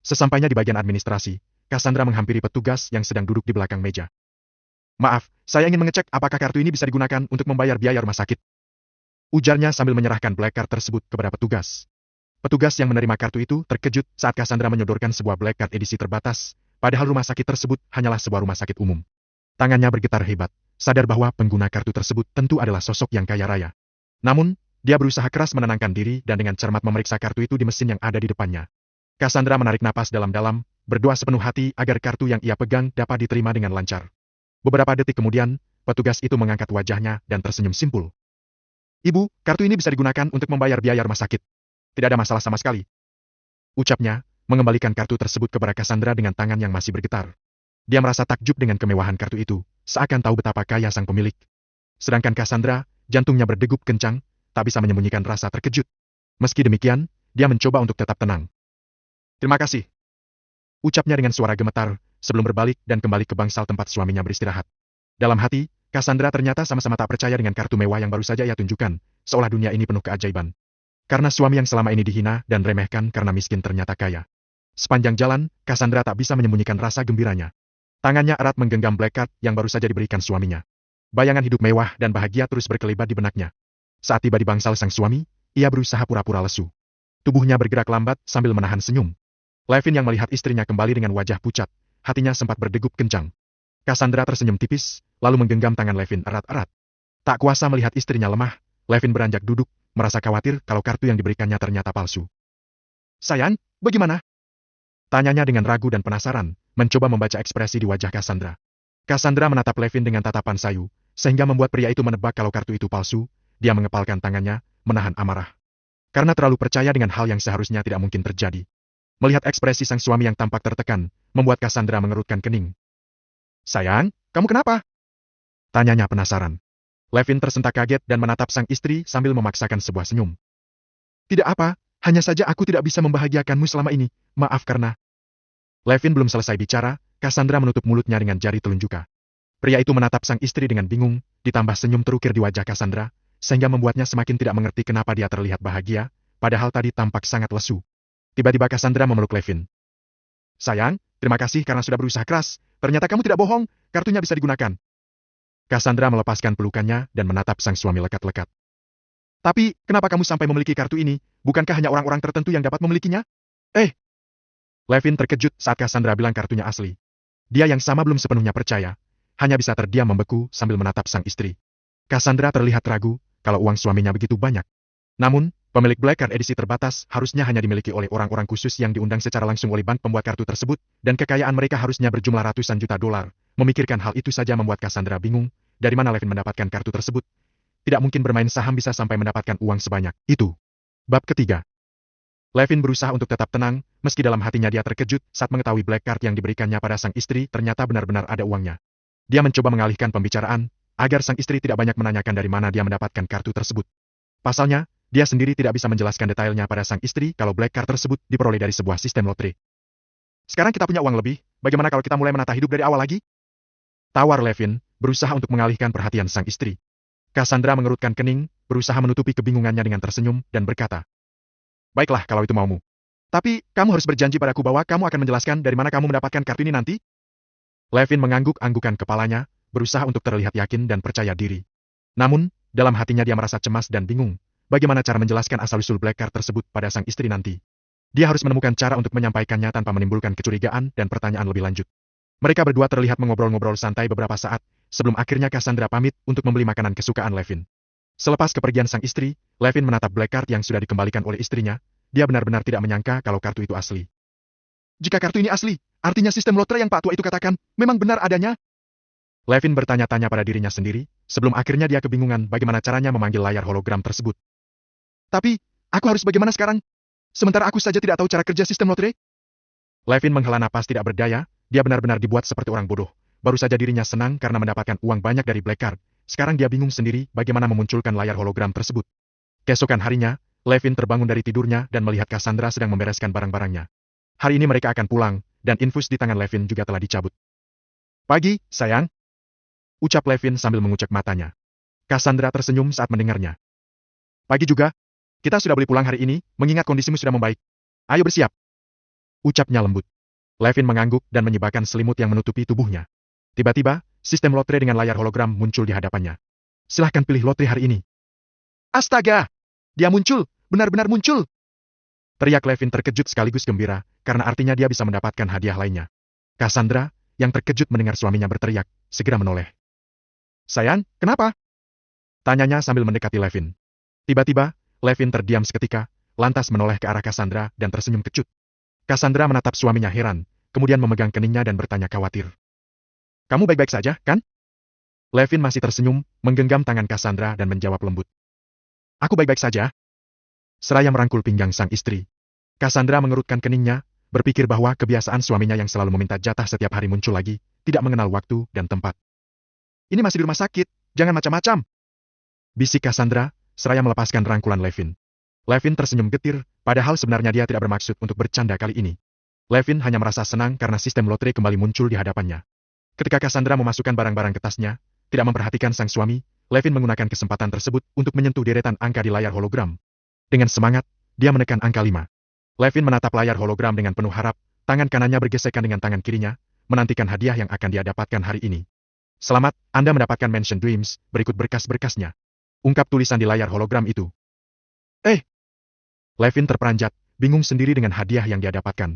Sesampainya di bagian administrasi, Cassandra menghampiri petugas yang sedang duduk di belakang meja. Maaf, saya ingin mengecek apakah kartu ini bisa digunakan untuk membayar biaya rumah sakit. Ujarnya sambil menyerahkan black card tersebut kepada petugas. Petugas yang menerima kartu itu terkejut saat Cassandra menyodorkan sebuah black card edisi terbatas, padahal rumah sakit tersebut hanyalah sebuah rumah sakit umum. Tangannya bergetar hebat, sadar bahwa pengguna kartu tersebut tentu adalah sosok yang kaya raya. Namun, dia berusaha keras menenangkan diri dan dengan cermat memeriksa kartu itu di mesin yang ada di depannya. Cassandra menarik napas dalam-dalam, berdoa sepenuh hati agar kartu yang ia pegang dapat diterima dengan lancar. Beberapa detik kemudian, petugas itu mengangkat wajahnya dan tersenyum simpul. Ibu, kartu ini bisa digunakan untuk membayar biaya rumah sakit. Tidak ada masalah sama sekali. Ucapnya, mengembalikan kartu tersebut kepada Cassandra dengan tangan yang masih bergetar. Dia merasa takjub dengan kemewahan kartu itu, seakan tahu betapa kaya sang pemilik. Sedangkan Cassandra, jantungnya berdegup kencang, tak bisa menyembunyikan rasa terkejut. Meski demikian, dia mencoba untuk tetap tenang. Terima kasih. Ucapnya dengan suara gemetar, sebelum berbalik dan kembali ke bangsal tempat suaminya beristirahat. Dalam hati, Cassandra ternyata sama-sama tak percaya dengan kartu mewah yang baru saja ia tunjukkan, seolah dunia ini penuh keajaiban. Karena suami yang selama ini dihina dan remehkan karena miskin ternyata kaya. Sepanjang jalan, Cassandra tak bisa menyembunyikan rasa gembiranya. Tangannya erat menggenggam black card yang baru saja diberikan suaminya. Bayangan hidup mewah dan bahagia terus berkelebat di benaknya. Saat tiba di bangsal sang suami, ia berusaha pura-pura lesu. Tubuhnya bergerak lambat sambil menahan senyum. Levin yang melihat istrinya kembali dengan wajah pucat, hatinya sempat berdegup kencang. Cassandra tersenyum tipis, lalu menggenggam tangan Levin erat-erat. Tak kuasa melihat istrinya lemah, Levin beranjak duduk, merasa khawatir kalau kartu yang diberikannya ternyata palsu. Sayang, bagaimana? Tanyanya dengan ragu dan penasaran, mencoba membaca ekspresi di wajah Cassandra. Cassandra menatap Levin dengan tatapan sayu, sehingga membuat pria itu menebak kalau kartu itu palsu. Dia mengepalkan tangannya, menahan amarah. Karena terlalu percaya dengan hal yang seharusnya tidak mungkin terjadi. Melihat ekspresi sang suami yang tampak tertekan, membuat Cassandra mengerutkan kening. Sayang, kamu kenapa? Tanyanya penasaran. Levin tersentak kaget dan menatap sang istri sambil memaksakan sebuah senyum. Tidak apa, hanya saja aku tidak bisa membahagiakanmu selama ini, maaf karena... Levin belum selesai bicara, Cassandra menutup mulutnya dengan jari telunjuknya. Pria itu menatap sang istri dengan bingung, ditambah senyum terukir di wajah Cassandra, sehingga membuatnya semakin tidak mengerti kenapa dia terlihat bahagia, padahal tadi tampak sangat lesu. Tiba-tiba Cassandra memeluk Levin. Sayang, terima kasih karena sudah berusaha keras, ternyata kamu tidak bohong, kartunya bisa digunakan. Cassandra melepaskan pelukannya dan menatap sang suami lekat-lekat. Tapi, kenapa kamu sampai memiliki kartu ini? Bukankah hanya orang-orang tertentu yang dapat memilikinya? Levin terkejut saat Cassandra bilang kartunya asli. Dia yang sama belum sepenuhnya percaya, hanya bisa terdiam membeku sambil menatap sang istri. Cassandra terlihat ragu, kalau uang suaminya begitu banyak. Namun, pemilik Black Card edisi terbatas harusnya hanya dimiliki oleh orang-orang khusus yang diundang secara langsung oleh bank pembuat kartu tersebut, dan kekayaan mereka harusnya berjumlah ratusan juta dolar. Memikirkan hal itu saja membuat Cassandra bingung, dari mana Levin mendapatkan kartu tersebut. Tidak mungkin bermain saham bisa sampai mendapatkan uang sebanyak itu. Bab ketiga. Levin berusaha untuk tetap tenang, meski dalam hatinya dia terkejut saat mengetahui Black Card yang diberikannya pada sang istri ternyata benar-benar ada uangnya. Dia mencoba mengalihkan pembicaraan, agar sang istri tidak banyak menanyakan dari mana dia mendapatkan kartu tersebut. Pasalnya, dia sendiri tidak bisa menjelaskan detailnya pada sang istri kalau Black Card tersebut diperoleh dari sebuah sistem lotre. Sekarang kita punya uang lebih, bagaimana kalau kita mulai menata hidup dari awal lagi? Tawar Levin, berusaha untuk mengalihkan perhatian sang istri. Cassandra mengerutkan kening, berusaha menutupi kebingungannya dengan tersenyum, dan berkata, baiklah kalau itu maumu. Tapi, kamu harus berjanji padaku bahwa kamu akan menjelaskan dari mana kamu mendapatkan kartu ini nanti? Levin mengangguk-anggukan kepalanya, berusaha untuk terlihat yakin dan percaya diri. Namun, dalam hatinya dia merasa cemas dan bingung, bagaimana cara menjelaskan asal-usul Black Card tersebut pada sang istri nanti. Dia harus menemukan cara untuk menyampaikannya tanpa menimbulkan kecurigaan dan pertanyaan lebih lanjut. Mereka berdua terlihat mengobrol-ngobrol santai beberapa saat, sebelum akhirnya Cassandra pamit untuk membeli makanan kesukaan Levin. Selepas kepergian sang istri, Levin menatap Black Card yang sudah dikembalikan oleh istrinya. Dia benar-benar tidak menyangka kalau kartu itu asli. Jika kartu ini asli, artinya sistem lotre yang Pak Tua itu katakan, memang benar adanya? Levin bertanya-tanya pada dirinya sendiri, sebelum akhirnya dia kebingungan bagaimana caranya memanggil layar hologram tersebut. Tapi, aku harus bagaimana sekarang? Sementara aku saja tidak tahu cara kerja sistem lotre? Levin menghela napas tidak berdaya, dia benar-benar dibuat seperti orang bodoh. Baru saja dirinya senang karena mendapatkan uang banyak dari Black Card. Sekarang dia bingung sendiri bagaimana memunculkan layar hologram tersebut. Keesokan harinya, Levin terbangun dari tidurnya dan melihat Cassandra sedang membereskan barang-barangnya. Hari ini mereka akan pulang, dan infus di tangan Levin juga telah dicabut. Pagi, sayang. Ucap Levin sambil mengucek matanya. Cassandra tersenyum saat mendengarnya. Pagi juga. Kita sudah boleh pulang hari ini, mengingat kondisimu sudah membaik. Ayo bersiap. Ucapnya lembut. Levin mengangguk dan menyibakkan selimut yang menutupi tubuhnya. Tiba-tiba, sistem lotre dengan layar hologram muncul di hadapannya. Silahkan pilih lotre hari ini. Astaga! Dia muncul! Benar-benar muncul! Teriak Levin terkejut sekaligus gembira, karena artinya dia bisa mendapatkan hadiah lainnya. Cassandra, yang terkejut mendengar suaminya berteriak, segera menoleh. Sayang, kenapa? Tanyanya sambil mendekati Levin. Tiba-tiba, Levin terdiam seketika, lantas menoleh ke arah Cassandra dan tersenyum kecut. Cassandra menatap suaminya heran, kemudian memegang keningnya dan bertanya khawatir. Kamu baik-baik saja, kan? Levin masih tersenyum, menggenggam tangan Cassandra dan menjawab lembut. Aku baik-baik saja. Seraya merangkul pinggang sang istri. Cassandra mengerutkan keningnya, berpikir bahwa kebiasaan suaminya yang selalu meminta jatah setiap hari muncul lagi, tidak mengenal waktu dan tempat. Ini masih di rumah sakit, jangan macam-macam. Bisik Cassandra, seraya melepaskan rangkulan Levin. Levin tersenyum getir, padahal sebenarnya dia tidak bermaksud untuk bercanda kali ini. Levin hanya merasa senang karena sistem lotre kembali muncul di hadapannya. Ketika Cassandra memasukkan barang-barang ke tasnya, tidak memperhatikan sang suami, Levin menggunakan kesempatan tersebut untuk menyentuh deretan angka di layar hologram. Dengan semangat, dia menekan angka 5. Levin menatap layar hologram dengan penuh harap, tangan kanannya bergesekan dengan tangan kirinya, menantikan hadiah yang akan dia dapatkan hari ini. Selamat, Anda mendapatkan Mansion Dreams, berikut berkas-berkasnya. Ungkap tulisan di layar hologram itu. Levin terperanjat, bingung sendiri dengan hadiah yang dia dapatkan.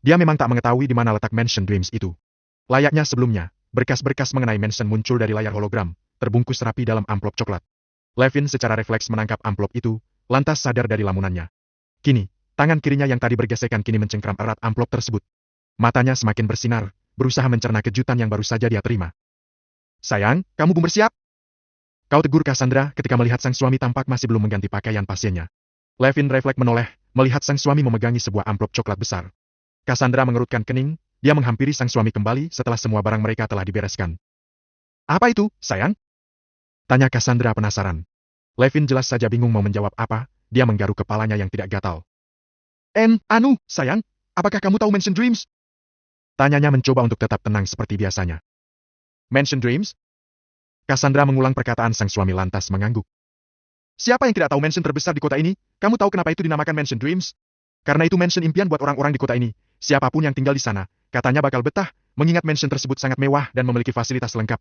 Dia memang tak mengetahui di mana letak Mansion Dreams itu. Layaknya sebelumnya, berkas-berkas mengenai Mansion muncul dari layar hologram, terbungkus rapi dalam amplop coklat. Levin secara refleks menangkap amplop itu, lantas sadar dari lamunannya. Kini, tangan kirinya yang tadi bergesekan kini mencengkram erat amplop tersebut. Matanya semakin bersinar, berusaha mencerna kejutan yang baru saja dia terima. Sayang, kamu belum bersiap? Kau tegur Cassandra ketika melihat sang suami tampak masih belum mengganti pakaian pasiennya. Levin refleks menoleh, melihat sang suami memegangi sebuah amplop coklat besar. Cassandra mengerutkan kening, dia menghampiri sang suami kembali setelah semua barang mereka telah dibereskan. Apa itu, sayang? Tanya Cassandra penasaran. Levin jelas saja bingung mau menjawab apa, dia menggaruk kepalanya yang tidak gatal. Sayang, apakah kamu tahu Mansion Dreams? Tanyanya mencoba untuk tetap tenang seperti biasanya. Mansion Dreams? Cassandra mengulang perkataan sang suami lantas mengangguk. Siapa yang tidak tahu mansion terbesar di kota ini? Kamu tahu kenapa itu dinamakan Mansion Dreams? Karena itu mansion impian buat orang-orang di kota ini. Siapapun yang tinggal di sana, katanya bakal betah, mengingat mansion tersebut sangat mewah dan memiliki fasilitas lengkap.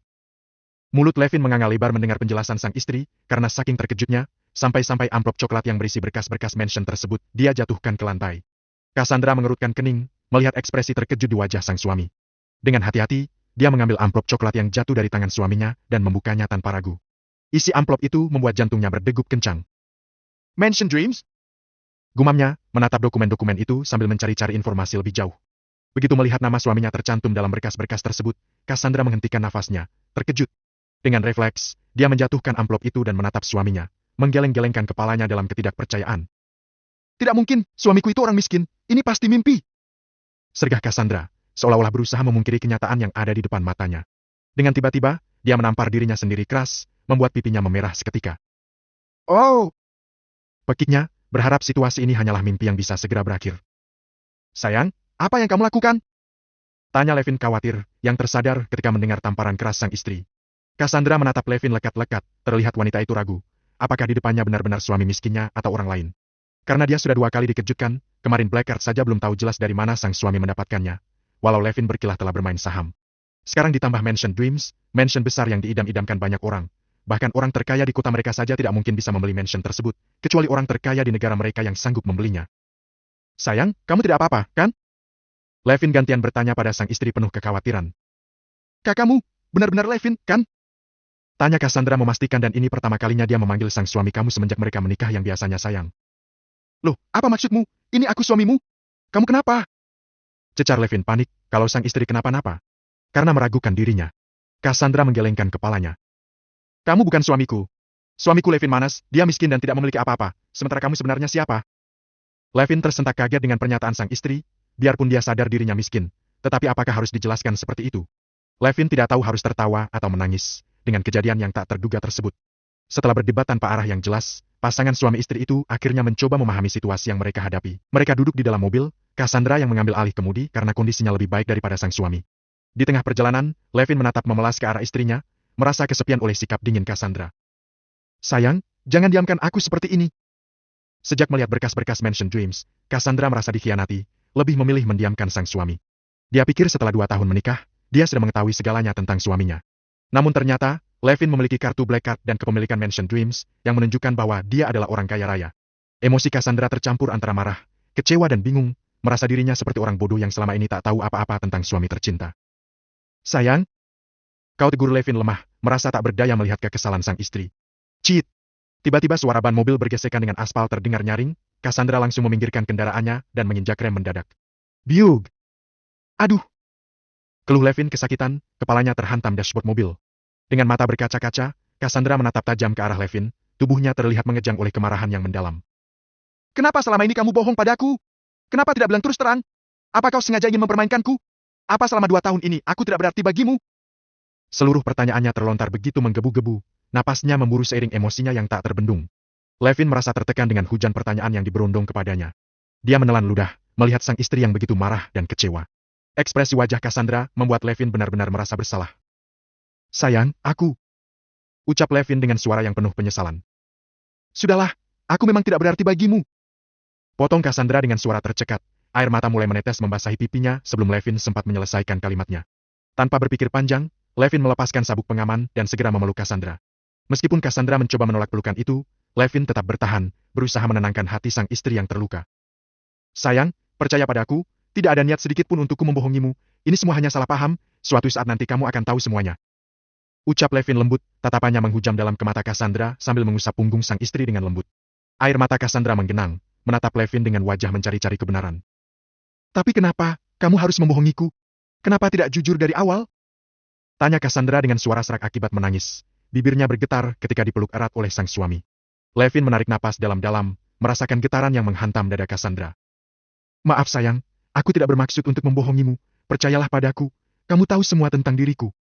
Mulut Levin menganga lebar mendengar penjelasan sang istri, karena saking terkejutnya, sampai-sampai amplop coklat yang berisi berkas-berkas mansion tersebut, dia jatuhkan ke lantai. Cassandra mengerutkan kening, melihat ekspresi terkejut di wajah sang suami. Dengan hati-hati, dia mengambil amplop coklat yang jatuh dari tangan suaminya dan membukanya tanpa ragu. Isi amplop itu membuat jantungnya berdegup kencang. Mansion Dreams? Gumamnya, menatap dokumen-dokumen itu sambil mencari-cari informasi lebih jauh. Begitu melihat nama suaminya tercantum dalam berkas-berkas tersebut, Cassandra menghentikan nafasnya, terkejut. Dengan refleks, dia menjatuhkan amplop itu dan menatap suaminya, menggeleng-gelengkan kepalanya dalam ketidakpercayaan. Tidak mungkin, suamiku itu orang miskin, ini pasti mimpi. Sergah Cassandra, seolah-olah berusaha memungkiri kenyataan yang ada di depan matanya. Dengan tiba-tiba, dia menampar dirinya sendiri keras, membuat pipinya memerah seketika. Oh! Pekiknya, berharap situasi ini hanyalah mimpi yang bisa segera berakhir. Sayang, apa yang kamu lakukan? Tanya Levin khawatir, yang tersadar ketika mendengar tamparan keras sang istri. Cassandra menatap Levin lekat-lekat, terlihat wanita itu ragu. Apakah di depannya benar-benar suami miskinnya atau orang lain? Karena dia sudah 2 kali dikejutkan, kemarin Blackheart saja belum tahu jelas dari mana sang suami mendapatkannya. Walau Levin berkilah telah bermain saham. Sekarang ditambah Mansion Dreams, mansion besar yang diidam-idamkan banyak orang. Bahkan orang terkaya di kota mereka saja tidak mungkin bisa membeli mansion tersebut, kecuali orang terkaya di negara mereka yang sanggup membelinya. Sayang, kamu tidak apa-apa, kan? Levin gantian bertanya pada sang istri penuh kekhawatiran. Kakakmu, benar-benar Levin, kan? Tanya Cassandra memastikan dan ini pertama kalinya dia memanggil sang suami kamu semenjak mereka menikah yang biasanya sayang. Loh, apa maksudmu? Ini aku suamimu. Kamu kenapa? Cecar Levin panik, kalau sang istri kenapa-napa. Karena meragukan dirinya. Cassandra menggelengkan kepalanya. Kamu bukan suamiku. Suamiku Levin Manas, dia miskin dan tidak memiliki apa-apa, sementara kamu sebenarnya siapa? Levin tersentak kaget dengan pernyataan sang istri, biarpun dia sadar dirinya miskin, tetapi apakah harus dijelaskan seperti itu? Levin tidak tahu harus tertawa atau menangis, dengan kejadian yang tak terduga tersebut. Setelah berdebat tanpa arah yang jelas, pasangan suami istri itu akhirnya mencoba memahami situasi yang mereka hadapi. Mereka duduk di dalam mobil, Cassandra yang mengambil alih kemudi karena kondisinya lebih baik daripada sang suami. Di tengah perjalanan, Levin menatap memelas ke arah istrinya, merasa kesepian oleh sikap dingin Cassandra. Sayang, jangan diamkan aku seperti ini. Sejak melihat berkas-berkas Mansion Dreams, Cassandra merasa dikhianati, lebih memilih mendiamkan sang suami. Dia pikir setelah 2 tahun menikah, dia sudah mengetahui segalanya tentang suaminya. Namun ternyata, Levin memiliki kartu Blackheart dan kepemilikan Mansion Dreams, yang menunjukkan bahwa dia adalah orang kaya raya. Emosi Cassandra tercampur antara marah, kecewa dan bingung, merasa dirinya seperti orang bodoh yang selama ini tak tahu apa-apa tentang suami tercinta. Sayang, kau tegur Levin lemah, merasa tak berdaya melihat kekesalan sang istri. Cit! Tiba-tiba suara ban mobil bergesekan dengan aspal terdengar nyaring, Cassandra langsung meminggirkan kendaraannya dan menginjak rem mendadak. Biug! Aduh! Keluh Levin kesakitan, kepalanya terhantam dashboard mobil. Dengan mata berkaca-kaca, Cassandra menatap tajam ke arah Levin, tubuhnya terlihat mengejang oleh kemarahan yang mendalam. Kenapa selama ini kamu bohong padaku? Kenapa tidak bilang terus terang? Apa kau sengaja ingin mempermainkanku? Apa selama 2 tahun ini aku tidak berarti bagimu? Seluruh pertanyaannya terlontar begitu menggebu-gebu, napasnya memburu seiring emosinya yang tak terbendung. Levin merasa tertekan dengan hujan pertanyaan yang diberondong kepadanya. Dia menelan ludah, melihat sang istri yang begitu marah dan kecewa. Ekspresi wajah Cassandra membuat Levin benar-benar merasa bersalah. Sayang, aku... Ucap Levin dengan suara yang penuh penyesalan. Sudahlah, aku memang tidak berarti bagimu. Potong Cassandra dengan suara tercekat, air mata mulai menetes membasahi pipinya sebelum Levin sempat menyelesaikan kalimatnya. Tanpa berpikir panjang, Levin melepaskan sabuk pengaman dan segera memeluk Cassandra. Meskipun Cassandra mencoba menolak pelukan itu, Levin tetap bertahan, berusaha menenangkan hati sang istri yang terluka. Sayang, percaya padaku, tidak ada niat sedikit pun untukku membohongimu, ini semua hanya salah paham, suatu saat nanti kamu akan tahu semuanya. Ucap Levin lembut, tatapannya menghujam dalam ke mata Cassandra sambil mengusap punggung sang istri dengan lembut. Air mata Cassandra menggenang, menatap Levin dengan wajah mencari-cari kebenaran. Tapi kenapa kamu harus membohongiku? Kenapa tidak jujur dari awal? Tanya Cassandra dengan suara serak akibat menangis. Bibirnya bergetar ketika dipeluk erat oleh sang suami. Levin menarik napas dalam-dalam, merasakan getaran yang menghantam dada Cassandra. Maaf sayang, aku tidak bermaksud untuk membohongimu. Percayalah padaku, kamu tahu semua tentang diriku.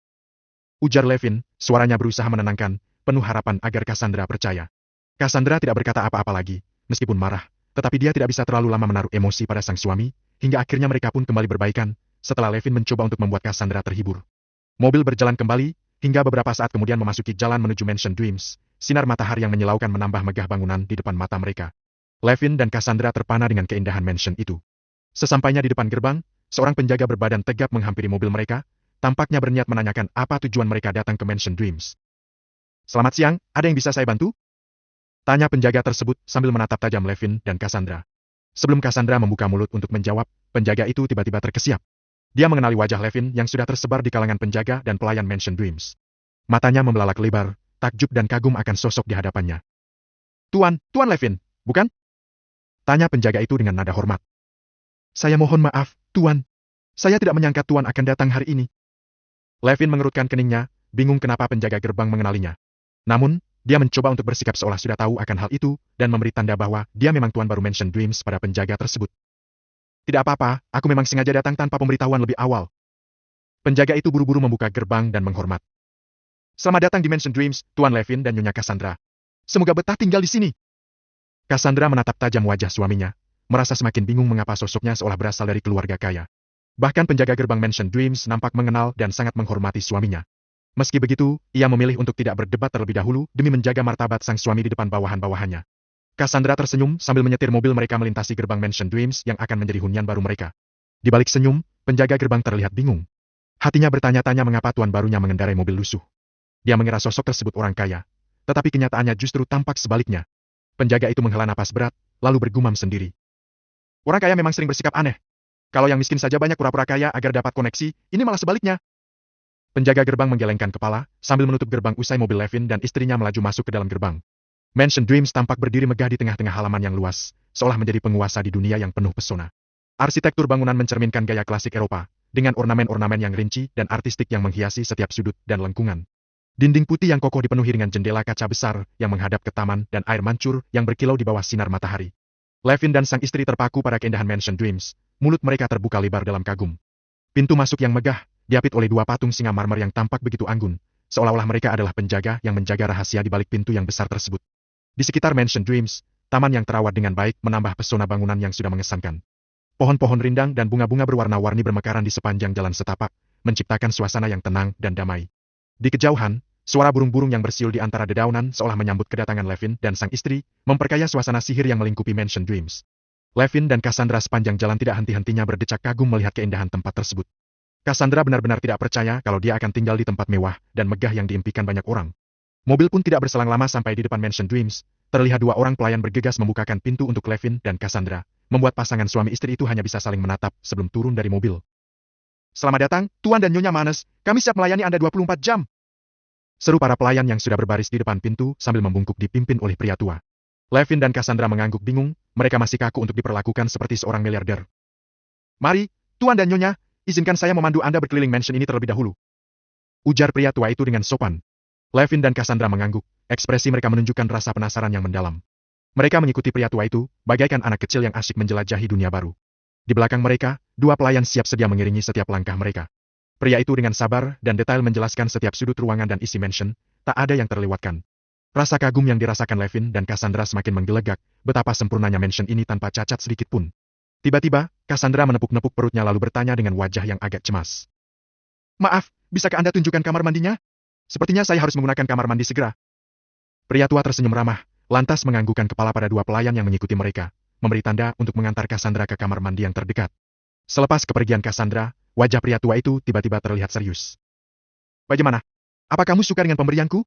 Ujar Levin, suaranya berusaha menenangkan, penuh harapan agar Cassandra percaya. Cassandra tidak berkata apa-apa lagi, meskipun marah, tetapi dia tidak bisa terlalu lama menaruh emosi pada sang suami, hingga akhirnya mereka pun kembali berbaikan, setelah Levin mencoba untuk membuat Cassandra terhibur. Mobil berjalan kembali, hingga beberapa saat kemudian memasuki jalan menuju Mansion Dreams, sinar matahari yang menyilaukan menambah megah bangunan di depan mata mereka. Levin dan Cassandra terpana dengan keindahan mansion itu. Sesampainya di depan gerbang, seorang penjaga berbadan tegap menghampiri mobil mereka, tampaknya berniat menanyakan apa tujuan mereka datang ke Mansion Dreams. Selamat siang, ada yang bisa saya bantu? Tanya penjaga tersebut sambil menatap tajam Levin dan Cassandra. Sebelum Cassandra membuka mulut untuk menjawab, penjaga itu tiba-tiba terkesiap. Dia mengenali wajah Levin yang sudah tersebar di kalangan penjaga dan pelayan Mansion Dreams. Matanya membelalak lebar, takjub dan kagum akan sosok di hadapannya. Tuan Levin, bukan? Tanya penjaga itu dengan nada hormat. Saya mohon maaf, Tuan. Saya tidak menyangka Tuan akan datang hari ini. Levin mengerutkan keningnya, bingung kenapa penjaga gerbang mengenalinya. Namun, dia mencoba untuk bersikap seolah sudah tahu akan hal itu, dan memberi tanda bahwa dia memang tuan baru Mansion Dreams pada penjaga tersebut. Tidak apa-apa, aku memang sengaja datang tanpa pemberitahuan lebih awal. Penjaga itu buru-buru membuka gerbang dan menghormat. Selamat datang di Mansion Dreams, Tuan Levin dan Nyonya Cassandra. Semoga betah tinggal di sini. Cassandra menatap tajam wajah suaminya, merasa semakin bingung mengapa sosoknya seolah berasal dari keluarga kaya. Bahkan penjaga gerbang Mansion Dreams nampak mengenal dan sangat menghormati suaminya. Meski begitu, ia memilih untuk tidak berdebat terlebih dahulu demi menjaga martabat sang suami di depan bawahan-bawahannya. Cassandra tersenyum sambil menyetir mobil mereka melintasi gerbang Mansion Dreams yang akan menjadi hunian baru mereka. Di balik senyum, penjaga gerbang terlihat bingung. Hatinya bertanya-tanya mengapa tuan barunya mengendarai mobil lusuh. Dia mengira sosok tersebut orang kaya, tetapi kenyataannya justru tampak sebaliknya. Penjaga itu menghela napas berat, lalu bergumam sendiri. Orang kaya memang sering bersikap aneh. Kalau yang miskin saja banyak pura-pura kaya agar dapat koneksi, ini malah sebaliknya. Penjaga gerbang menggelengkan kepala, sambil menutup gerbang usai mobil Levin dan istrinya melaju masuk ke dalam gerbang. Mansion Dreams tampak berdiri megah di tengah-tengah halaman yang luas, seolah menjadi penguasa di dunia yang penuh pesona. Arsitektur bangunan mencerminkan gaya klasik Eropa, dengan ornamen-ornamen yang rinci dan artistik yang menghiasi setiap sudut dan lengkungan. Dinding putih yang kokoh dipenuhi dengan jendela kaca besar yang menghadap ke taman dan air mancur yang berkilau di bawah sinar matahari. Levin dan sang istri terpaku pada keindahan Mansion Dreams, mulut mereka terbuka lebar dalam kagum. Pintu masuk yang megah, diapit oleh dua patung singa marmer yang tampak begitu anggun, seolah-olah mereka adalah penjaga yang menjaga rahasia di balik pintu yang besar tersebut. Di sekitar Mansion Dreams, taman yang terawat dengan baik menambah pesona bangunan yang sudah mengesankan. Pohon-pohon rindang dan bunga-bunga berwarna-warni bermekaran di sepanjang jalan setapak, menciptakan suasana yang tenang dan damai. Di kejauhan, suara burung-burung yang bersiul di antara dedaunan seolah menyambut kedatangan Levin dan sang istri, memperkaya suasana sihir yang melingkupi Mansion Dreams. Levin dan Cassandra sepanjang jalan tidak henti-hentinya berdecak kagum melihat keindahan tempat tersebut. Cassandra benar-benar tidak percaya kalau dia akan tinggal di tempat mewah dan megah yang diimpikan banyak orang. Mobil pun tidak berselang lama sampai di depan Mansion Dreams, terlihat dua orang pelayan bergegas membukakan pintu untuk Levin dan Cassandra, membuat pasangan suami istri itu hanya bisa saling menatap sebelum turun dari mobil. Selamat datang, Tuan dan Nyonya Manes, kami siap melayani Anda 24 jam. Seru para pelayan yang sudah berbaris di depan pintu sambil membungkuk dipimpin oleh pria tua. Levin dan Cassandra mengangguk bingung, mereka masih kaku untuk diperlakukan seperti seorang miliarder. Mari, Tuan dan Nyonya, izinkan saya memandu Anda berkeliling mansion ini terlebih dahulu. Ujar pria tua itu dengan sopan. Levin dan Cassandra mengangguk, ekspresi mereka menunjukkan rasa penasaran yang mendalam. Mereka mengikuti pria tua itu, bagaikan anak kecil yang asyik menjelajahi dunia baru. Di belakang mereka, dua pelayan siap sedia mengiringi setiap langkah mereka. Pria itu dengan sabar dan detail menjelaskan setiap sudut ruangan dan isi mansion, tak ada yang terlewatkan. Rasa kagum yang dirasakan Levin dan Cassandra semakin menggelegak, betapa sempurnanya mansion ini tanpa cacat sedikit pun. Tiba-tiba, Cassandra menepuk-nepuk perutnya lalu bertanya dengan wajah yang agak cemas. Maaf, bisakah Anda tunjukkan kamar mandinya? Sepertinya saya harus menggunakan kamar mandi segera. Pria tua tersenyum ramah, lantas menganggukkan kepala pada dua pelayan yang mengikuti mereka, memberi tanda untuk mengantar Cassandra ke kamar mandi yang terdekat. Selepas kepergian Cassandra, wajah pria tua itu tiba-tiba terlihat serius. Bagaimana? Apa kamu suka dengan pemberianku?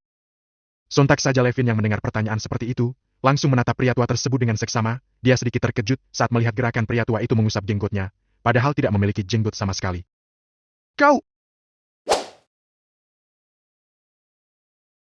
Sontak saja Levin yang mendengar pertanyaan seperti itu, langsung menatap pria tua tersebut dengan seksama, dia sedikit terkejut saat melihat gerakan pria tua itu mengusap jenggotnya, padahal tidak memiliki jenggot sama sekali. Kau